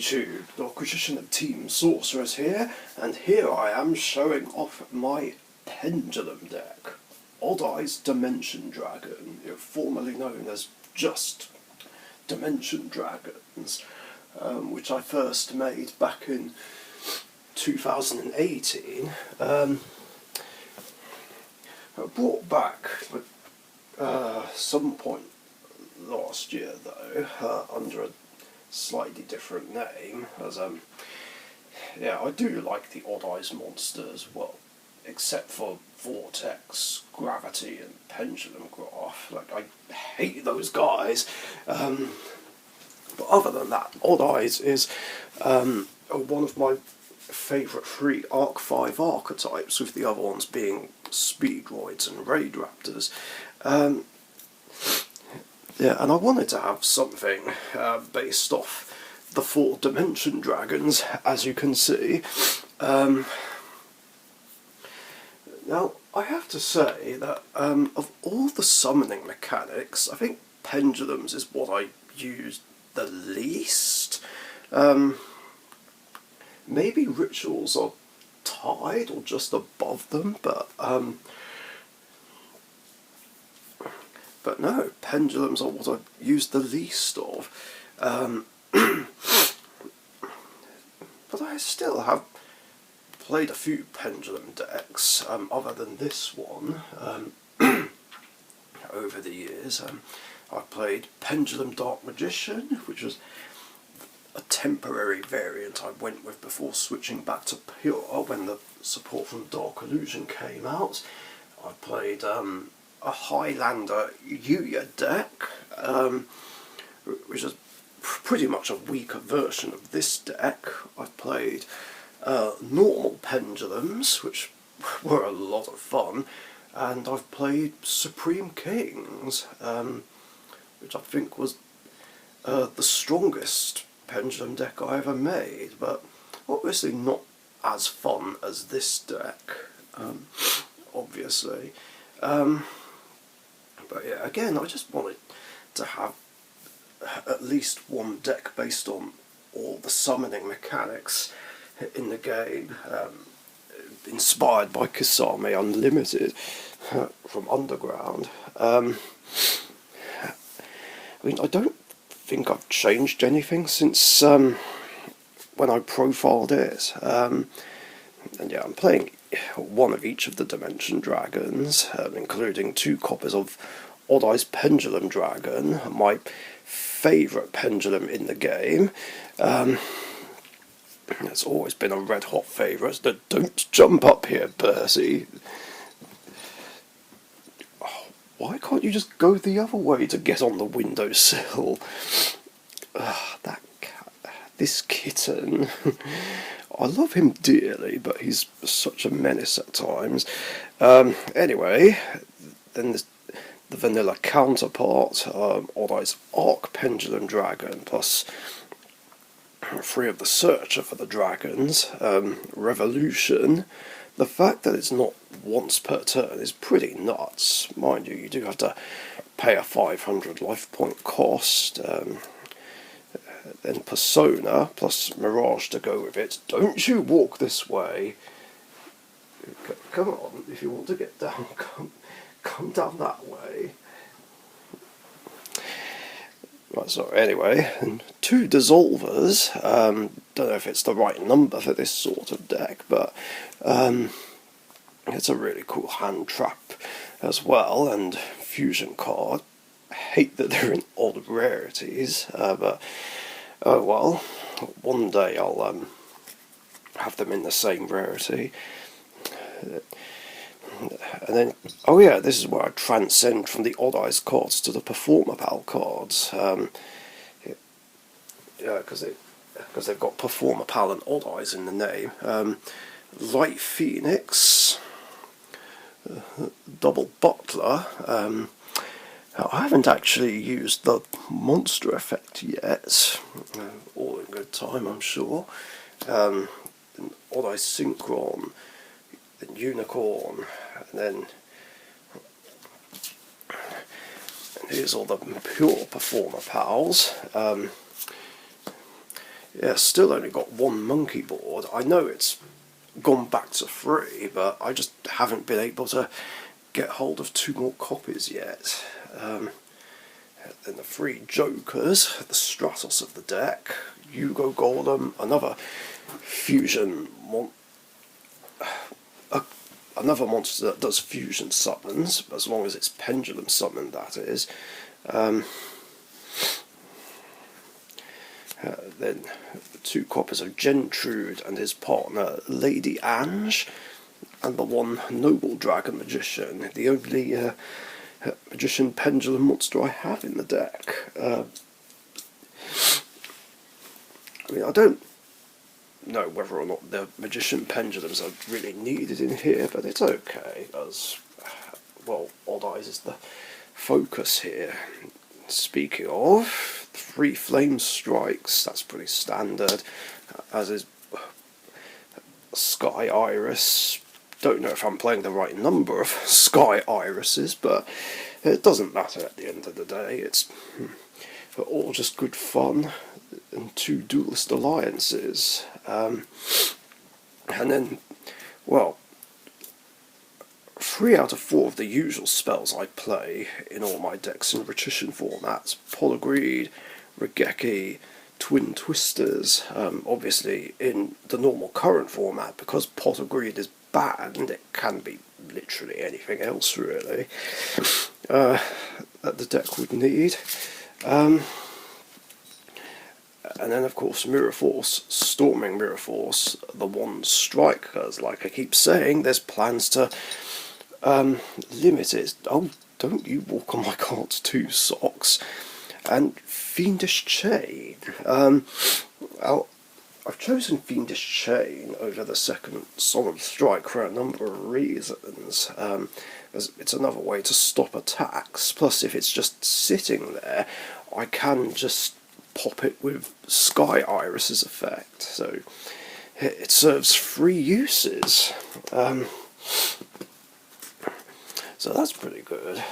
YouTube, the Richician and Team Sorcerers here, and here I am showing off my Pendulum deck. Odd Eyes Dimension Dragon, formerly known as just Dimension Dragons, which I first made back in 2018. I brought back some point last year though, under a slightly different name, as yeah, I do like the Odd Eyes monsters, well, except for Vortex, Gravity and Pendulum Graph. Like, I hate those guys, but other than that, Odd Eyes is one of my favourite three Arc 5 archetypes, with the other ones being Speedroids and Raid Raptors. Yeah, and I wanted to have something based off the 4 Dimension Dragons, as you can see. Now, I have to say that of all the summoning mechanics, I think Pendulums is what I use the least. Maybe Rituals are tied or just above them, but no, Pendulums are what I've used the least of. But I still have played a few Pendulum decks, other than this one, over the years. I've played Pendulum Dark Magician, which was a temporary variant I went with before switching back to Pure when the support from Dark Illusion came out. I played a Highlander Yuya deck, which is pretty much a weaker version of this deck. I've played normal Pendulums, which were a lot of fun, and I've played Supreme Kings, which I think was the strongest Pendulum deck I ever made, but obviously not as fun as this deck, obviously. But yeah, again, I just wanted to have at least one deck based on all the summoning mechanics in the game, inspired by Kasame Unlimited from Underground. I mean, I don't think I've changed anything since when I profiled it. And yeah, I'm playing one of each of the Dimension Dragons, including 2 copies of Odd Eyes Pendulum Dragon, my favourite Pendulum in the game. It's always been a red hot favourite. Don't jump up here, Percy. Oh, why can't you just go the other way to get on the windowsill? That cat, this kitten. I love him dearly, but he's such a menace at times. Anyway, then there's the vanilla counterpart, Odd Eyes Arc Pendulum Dragon, plus 3 of the Searcher for the Dragons, Revolution. The fact that it's not once per turn is pretty nuts. Mind you, you do have to pay a 500 life point cost. Then Persona, plus Mirage to go with it. Don't you walk this way. Come on, if you want to get down, come down that way. Right, so anyway, and 2 Dissolvers. Don't know if it's the right number for this sort of deck, but it's a really cool hand trap as well, and fusion card. I hate that they're in odd rarities, but oh well, one day I'll have them in the same rarity. And then, oh yeah, this is where I transcend from the Odd Eyes cards to the Performer Pal cards. Yeah, because they've got Performer Pal and Odd Eyes in the name. Light Phoenix, Double Butler. I haven't actually used the monster effect yet. All in good time, I'm sure. Odd Eyes Synchron, then Unicorn, and then here's all the pure Performer Pals. Yeah, still only got one monkey board. I know it's gone back to 3, but I just haven't been able to get hold of 2 more copies yet. Then the 3 Jokers, the Stratos of the deck, Hugo Golem, another fusion another monster that does fusion summons, as long as it's Pendulum summoned, that is. Then 2 copies of Gentrude and his partner Lady Ange, and the 1 Noble Dragon Magician, the only Magician Pendulum monster I have in the deck. I mean, I don't know whether or not the Magician Pendulums are really needed in here, but it's okay, as, well, Odd Eyes is the focus here. Speaking of, 3 Flame Strikes, that's pretty standard, as is Sky Iris. Don't know if I'm playing the right number of Sky Irises, but it doesn't matter at the end of the day. It's all just good fun, and 2 Duelist Alliances. And then, well, 3 out of 4 of the usual spells I play in all my decks in Richician formats: Polygreed, Regeki, Twin Twisters. Obviously, in the normal current format, because Polygreed is banned, it can be literally anything else, really, that the deck would need. And then, of course, Mirror Force, Storming Mirror Force, the 1 Strikers. Like I keep saying, there's plans to limit it. Oh, don't you walk on my cards too, Socks. And Fiendish Chain. I've chosen Fiendish Chain over the 2nd Solid Strike for a number of reasons. As it's another way to stop attacks. Plus, if it's just sitting there, I can just pop it with Sky Iris's effect. So it serves 3 uses. So that's pretty good.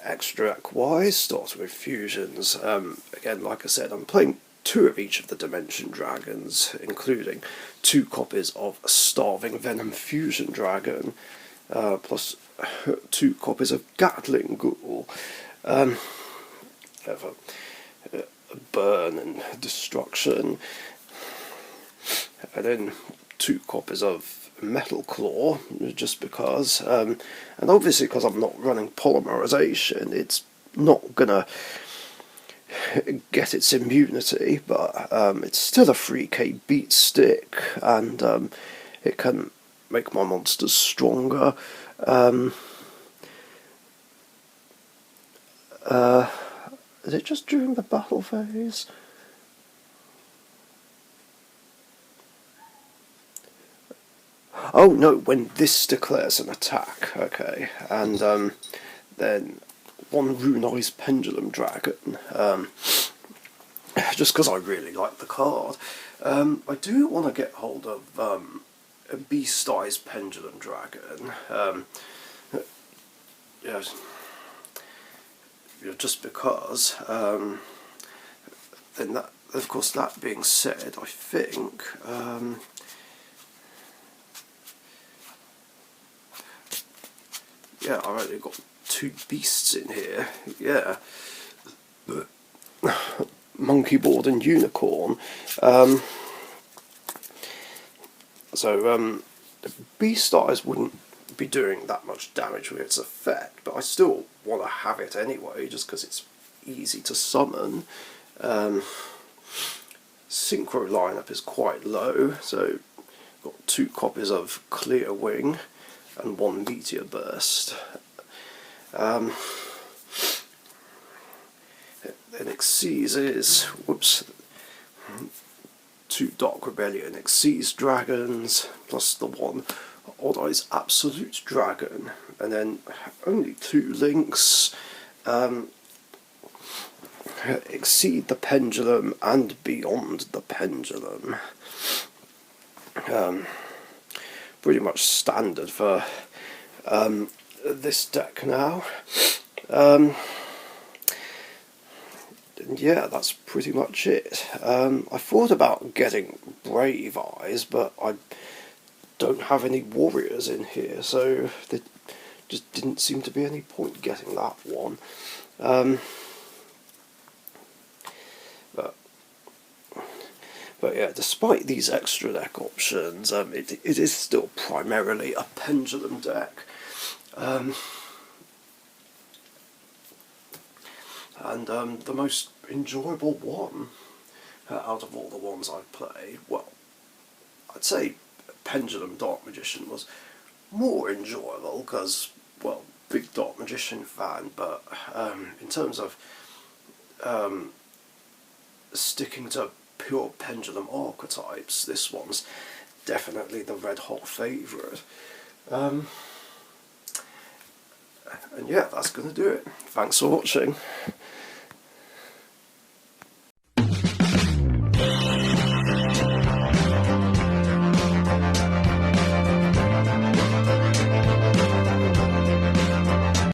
Extract-wise, starts with fusions. Again, like I said, I'm playing 2 of each of the Dimension Dragons, including 2 copies of Starving Venom Fusion Dragon, plus 2 copies of Gatling Ghoul. Have a burn and destruction, and then 2 copies of Metal Claw, just because, and obviously because I'm not running polymerization, it's not gonna get its immunity, but it's still a 3k beat stick, and it can make my monsters stronger. Is it just during the battle phase? Oh no, when this declares an attack, okay. And then 1 Runai's Pendulum Dragon, just because I really like the card. I do want to get hold of a Beast Eyes Pendulum Dragon. Yeah, just because. Then that, of course, that being said, I think yeah, I've only got 2 beasts in here. Yeah, Monkey Board and Unicorn. So Beast Eyes wouldn't be doing that much damage with its effect, but I still want to have it anyway, just because it's easy to summon. Synchro lineup is quite low, so got 2 copies of Clear Wing and 1 Meteor Burst. Then Xyz is, whoops, 2 Dark Rebellion Xyz Dragons, plus the 1 Odd Eyes Absolute Dragon, and then only 2 links, Exceed the Pendulum and Beyond the Pendulum. Pretty much standard for this deck now. yeah, that's pretty much it. I thought about getting Brave Eyes, but I don't have any warriors in here, so there just didn't seem to be any point getting that one. But yeah, despite these extra deck options, it is still primarily a Pendulum deck. And the most enjoyable one out of all the ones I've played, well, I'd say Pendulum Dark Magician was more enjoyable because, well, big Dark Magician fan, but in terms of sticking to pure Pendulum archetypes, this one's definitely the red hot favourite. And yeah, that's going to do it. Thanks for watching.